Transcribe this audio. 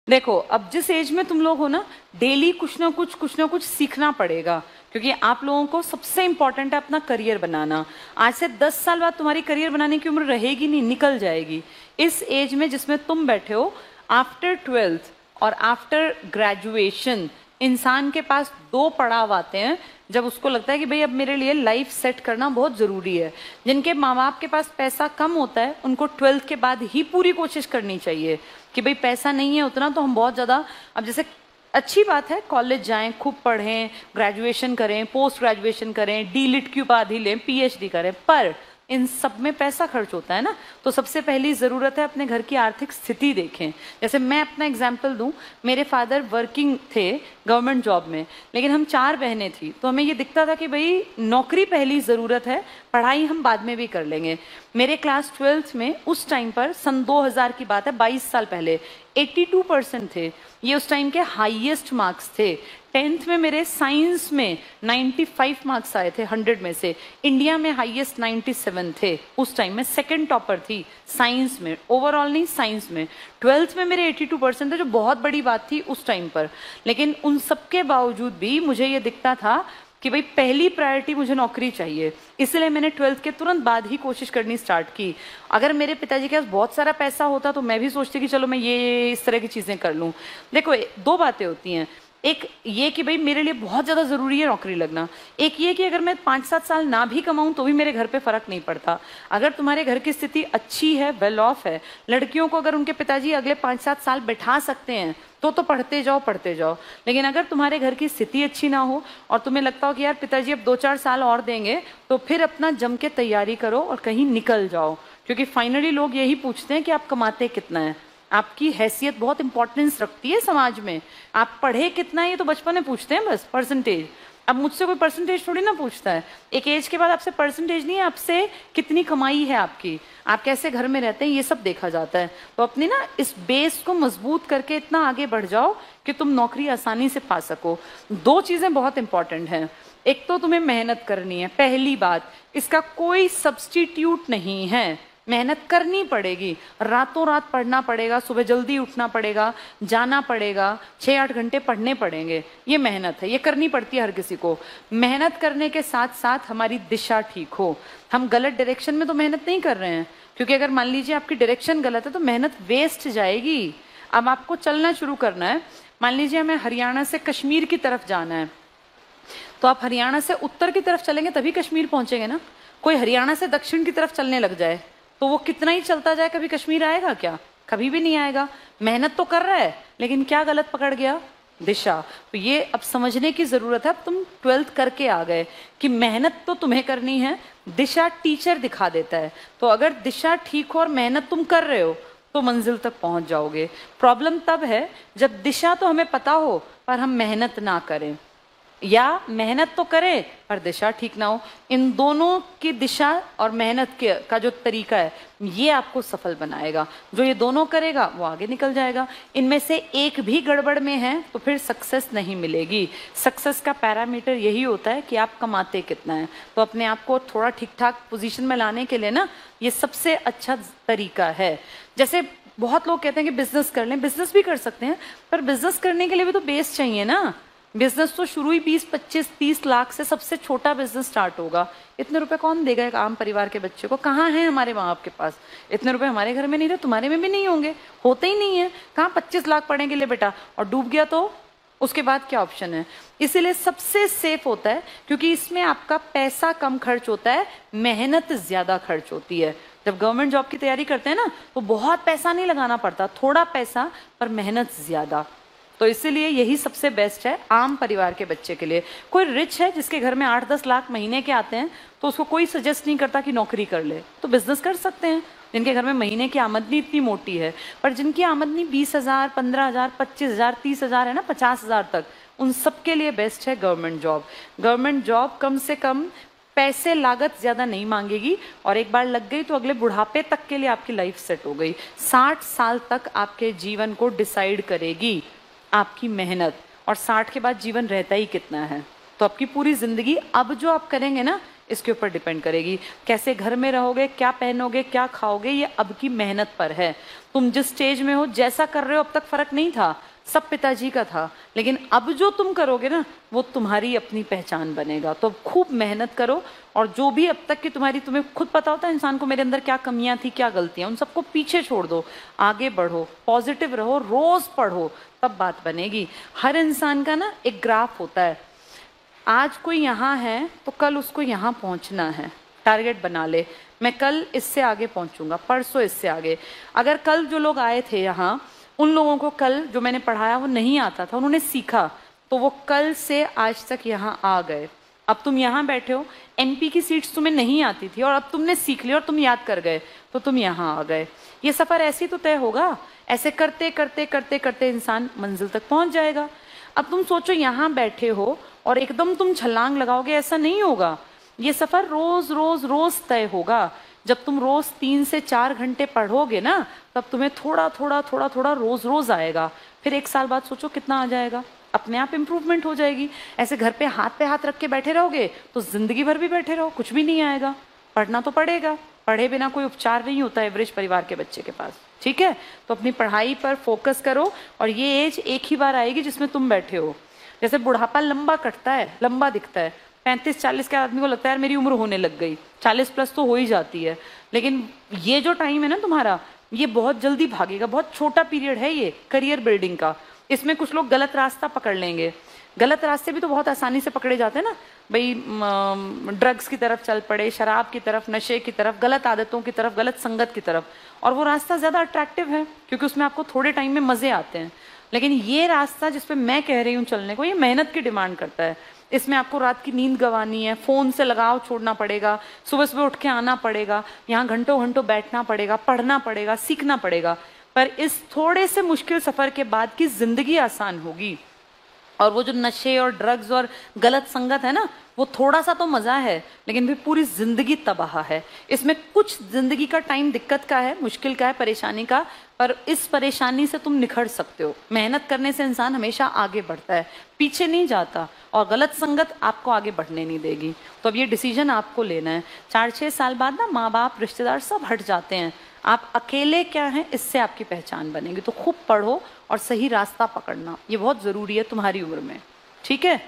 देखो, अब जिस एज में तुम लोग हो ना, डेली कुछ ना कुछ सीखना पड़ेगा, क्योंकि आप लोगों को सबसे इंपॉर्टेंट है अपना करियर बनाना। आज से 10 साल बाद तुम्हारी करियर बनाने की उम्र रहेगी नहीं, निकल जाएगी। इस एज में जिसमें तुम बैठे हो, आफ्टर 12th और आफ्टर ग्रेजुएशन इंसान के पास दो पड़ाव आते हैं जब उसको लगता है कि भाई अब मेरे लिए लाइफ सेट करना बहुत ज़रूरी है। जिनके माँ बाप के पास पैसा कम होता है उनको 12th के बाद ही पूरी कोशिश करनी चाहिए कि भाई पैसा नहीं है उतना तो हम बहुत ज़्यादा, अब जैसे अच्छी बात है कॉलेज जाएं, खूब पढ़ें, ग्रेजुएशन करें, पोस्ट ग्रेजुएशन करें, डीलिट की उपाधि लें, पीएचडी करें, पर इन सब में पैसा खर्च होता है ना। तो सबसे पहली ज़रूरत है अपने घर की आर्थिक स्थिति देखें। जैसे मैं अपना एग्जाम्पल दूं, मेरे फादर वर्किंग थे गवर्नमेंट जॉब में, लेकिन हम 4 बहनें थी, तो हमें ये दिखता था कि भाई नौकरी पहली ज़रूरत है, पढ़ाई हम बाद में भी कर लेंगे। मेरे क्लास 12th में उस टाइम पर सन 2000 की बात है, 22 साल पहले 82% थे। ये उस टाइम के हाईएस्ट मार्क्स थे। 10th में मेरे साइंस में 95 मार्क्स आए थे 100 में से। इंडिया में हाईएस्ट 97 थे उस टाइम में, सेकंड टॉपर थी साइंस में, ओवरऑल नहीं साइंस में। 12th में मेरे 82% थे, जो बहुत बड़ी बात थी उस टाइम पर। लेकिन उन सब के बावजूद भी मुझे ये दिखता था कि भाई पहली प्रायोरिटी मुझे नौकरी चाहिए, इसलिए मैंने 12th के तुरंत बाद ही कोशिश करनी स्टार्ट की। अगर मेरे पिताजी के पास बहुत सारा पैसा होता तो मैं भी सोचती कि चलो मैं ये इस तरह की चीज़ें कर लूँ। देखो, दो बातें होती हैं, एक ये कि भाई मेरे लिए बहुत ज़्यादा ज़रूरी है नौकरी लगना, एक ये कि अगर मैं 5-7 साल ना भी कमाऊं तो भी मेरे घर पे फ़र्क नहीं पड़ता। अगर तुम्हारे घर की स्थिति अच्छी है, वेल ऑफ है, लड़कियों को अगर उनके पिताजी अगले 5-7 साल बैठा सकते हैं तो पढ़ते जाओ पढ़ते जाओ। लेकिन अगर तुम्हारे घर की स्थिति अच्छी ना हो और तुम्हें लगता हो कि यार पिताजी अब 2-4 साल और देंगे, तो फिर अपना जम के तैयारी करो और कहीं निकल जाओ, क्योंकि फाइनली लोग यही पूछते हैं कि आप कमाते कितना है। आपकी हैसियत बहुत इंपॉर्टेंस रखती है समाज में। आप पढ़े कितना है ये तो बचपन में पूछते हैं, बस परसेंटेज। अब मुझसे कोई परसेंटेज थोड़ी ना पूछता है। एक एज के बाद आपसे परसेंटेज नहीं है, आपसे कितनी कमाई है आपकी, आप कैसे घर में रहते हैं, ये सब देखा जाता है। तो अपनी ना इस बेस को मजबूत करके इतना आगे बढ़ जाओ कि तुम नौकरी आसानी से पा सको। 2 चीज़ें बहुत इंपॉर्टेंट हैं। एक तो तुम्हें मेहनत करनी है, पहली बात, इसका कोई सब्स्टिट्यूट नहीं है। मेहनत करनी पड़ेगी, रातों रात पढ़ना पड़ेगा, सुबह जल्दी उठना पड़ेगा, जाना पड़ेगा, 6-8 घंटे पढ़ने पड़ेंगे। ये मेहनत है, ये करनी पड़ती है हर किसी को। मेहनत करने के साथ साथ हमारी दिशा ठीक हो। हम गलत डायरेक्शन में तो मेहनत नहीं कर रहे हैं, क्योंकि अगर मान लीजिए आपकी डायरेक्शन गलत है तो मेहनत वेस्ट जाएगी। अब आपको चलना शुरू करना है, मान लीजिए हमें हरियाणा से कश्मीर की तरफ जाना है, तो आप हरियाणा से उत्तर की तरफ चलेंगे तभी कश्मीर पहुंचेंगे ना। कोई हरियाणा से दक्षिण की तरफ चलने लग जाए तो वो कितना ही चलता जाए, कभी कश्मीर आएगा क्या? कभी भी नहीं आएगा। मेहनत तो कर रहा है लेकिन क्या गलत पकड़ गया? दिशा। तो ये अब समझने की जरूरत है। अब तुम 12th करके आ गए कि मेहनत तो तुम्हें करनी है, दिशा टीचर दिखा देता है। तो अगर दिशा ठीक हो और मेहनत तुम कर रहे हो तो मंजिल तक पहुंच जाओगे। प्रॉब्लम तब है जब दिशा तो हमें पता हो पर हम मेहनत ना करें, या मेहनत तो करें पर दिशा ठीक ना हो। इन दोनों की दिशा और मेहनत के का जो तरीका है ये आपको सफल बनाएगा। जो ये दोनों करेगा वो आगे निकल जाएगा। इनमें से एक भी गड़बड़ में है तो फिर सक्सेस नहीं मिलेगी। सक्सेस का पैरामीटर यही होता है कि आप कमाते कितना है। तो अपने आप को थोड़ा ठीक ठाक पोजीशन में लाने के लिए ना ये सबसे अच्छा तरीका है। जैसे बहुत लोग कहते हैं कि बिजनेस कर लें, बिजनेस भी कर सकते हैं, पर बिजनेस करने के लिए भी तो बेस चाहिए ना। बिजनेस तो शुरू ही 20-25-30 लाख से सबसे छोटा बिजनेस स्टार्ट होगा। इतने रुपए कौन देगा एक आम परिवार के बच्चे को? कहाँ है हमारे माँ बाप के पास इतने रुपए? हमारे घर में नहीं रहे, तुम्हारे में भी नहीं होंगे, होते ही नहीं है। कहाँ 25 लाख पढ़ने के लिए बेटा, और डूब गया तो उसके बाद क्या ऑप्शन है? इसीलिए सबसे सेफ होता है, क्योंकि इसमें आपका पैसा कम खर्च होता है, मेहनत ज्यादा खर्च होती है। जब गवर्नमेंट जॉब की तैयारी करते हैं ना तो बहुत पैसा नहीं लगाना पड़ता, थोड़ा पैसा पर मेहनत ज्यादा। तो इसीलिए यही सबसे बेस्ट है आम परिवार के बच्चे के लिए। कोई रिच है जिसके घर में 8-10 लाख महीने के आते हैं तो उसको कोई सजेस्ट नहीं करता कि नौकरी कर ले, तो बिजनेस कर सकते हैं। जिनके घर में महीने की आमदनी इतनी मोटी है, पर जिनकी आमदनी 20,000, 15,000, 25,000, 30,000 है ना, 50,000 तक, उन सबके लिए बेस्ट है गवर्नमेंट जॉब। गवर्नमेंट जॉब कम से कम पैसे लागत ज्यादा नहीं मांगेगी, और एक बार लग गई तो अगले बुढ़ापे तक के लिए आपकी लाइफ सेट हो गई। 60 साल तक आपके जीवन को डिसाइड करेगी आपकी मेहनत, और 60 के बाद जीवन रहता ही कितना है। तो आपकी पूरी जिंदगी अब जो आप करेंगे ना, इसके ऊपर डिपेंड करेगी। कैसे घर में रहोगे, क्या पहनोगे, क्या खाओगे, ये अब की मेहनत पर है। तुम जिस स्टेज में हो, जैसा कर रहे हो, अब तक फर्क नहीं था, सब पिताजी का था, लेकिन अब जो तुम करोगे ना वो तुम्हारी अपनी पहचान बनेगा। तो खूब मेहनत करो, और जो भी अब तक की तुम्हें खुद पता होता है इंसान को मेरे अंदर क्या कमियां थी, क्या गलतियां, उन सबको पीछे छोड़ दो, आगे बढ़ो, पॉजिटिव रहो, रोज पढ़ो, तब बात बनेगी। हर इंसान का ना एक ग्राफ होता है, आज कोई यहाँ है तो कल उसको यहाँ पहुँचना है, टारगेट बना ले, मैं कल इससे आगे पहुँचूंगा, परसों इससे आगे। अगर कल जो लोग आए थे यहाँ, उन लोगों को कल जो मैंने पढ़ाया वो नहीं आता था, उन्होंने सीखा, तो वो कल से आज तक यहाँ आ गए। अब तुम यहाँ बैठे हो, एमपी की सीट्स तुम्हें नहीं आती थी और अब तुमने सीख लिया और तुम याद कर गए, तो तुम यहाँ आ गए। ये सफर ऐसे ही तो तय होगा, ऐसे करते करते करते करते इंसान मंजिल तक पहुंच जाएगा। अब तुम सोचो यहाँ बैठे हो और एकदम तुम छलांग लगाओगे, ऐसा नहीं होगा। ये सफर रोज रोज रोज तय होगा। जब तुम रोज 3 से 4 घंटे पढ़ोगे ना, तब तुम्हें थोड़ा थोड़ा थोड़ा थोड़ा रोज रोज आएगा। फिर 1 साल बाद सोचो कितना आ जाएगा, अपने आप इंप्रूवमेंट हो जाएगी। ऐसे घर पे हाथ रख के बैठे रहोगे तो जिंदगी भर भी बैठे रहो, कुछ भी नहीं आएगा। पढ़ना तो पड़ेगा, पढ़े बिना कोई उपचार नहीं होता एवरेज परिवार के बच्चे के पास, ठीक है। तो अपनी पढ़ाई पर फोकस करो, और ये एज एक ही बार आएगी जिसमें तुम बैठे हो। जैसे बुढ़ापा लंबा कटता है, लंबा दिखता है, 35-40 के आदमी को लगता है यार मेरी उम्र होने लग गई, 40 प्लस तो हो ही जाती है, लेकिन ये जो टाइम है ना तुम्हारा, ये बहुत जल्दी भागेगा। बहुत छोटा पीरियड है ये करियर बिल्डिंग का। इसमें कुछ लोग गलत रास्ता पकड़ लेंगे, गलत रास्ते भी तो बहुत आसानी से पकड़े जाते हैं ना भाई, ड्रग्स की तरफ चल पड़े, शराब की तरफ, नशे की तरफ, गलत आदतों की तरफ, गलत संगत की तरफ, और वो रास्ता ज्यादा अट्रैक्टिव है क्योंकि उसमें आपको थोड़े टाइम में मजे आते हैं। लेकिन ये रास्ता जिसपे मैं कह रही हूँ चलने को, ये मेहनत की डिमांड करता है। इसमें आपको रात की नींद गंवानी है, फोन से लगाव छोड़ना पड़ेगा, सुबह सुबह उठ के आना पड़ेगा, यहाँ घंटों घंटों बैठना पड़ेगा, पढ़ना पड़ेगा, सीखना पड़ेगा। पर इस थोड़े से मुश्किल सफर के बाद की जिंदगी आसान होगी। और वो जो नशे और ड्रग्स और गलत संगत है ना, वो थोड़ा सा तो मजा है, लेकिन फिर पूरी जिंदगी तबाह है। इसमें कुछ जिंदगी का टाइम दिक्कत का है, मुश्किल का है, परेशानी का, पर इस परेशानी से तुम निखर सकते हो। मेहनत करने से इंसान हमेशा आगे बढ़ता है, पीछे नहीं जाता, और गलत संगत आपको आगे बढ़ने नहीं देगी। तो अब ये डिसीजन आपको लेना है। 4-6 साल बाद ना माँ बाप, रिश्तेदार सब हट जाते हैं, आप अकेले क्या हैं, इससे आपकी पहचान बनेगी। तो खूब पढ़ो और सही रास्ता पकड़ना, ये बहुत जरूरी है तुम्हारी उम्र में, ठीक है।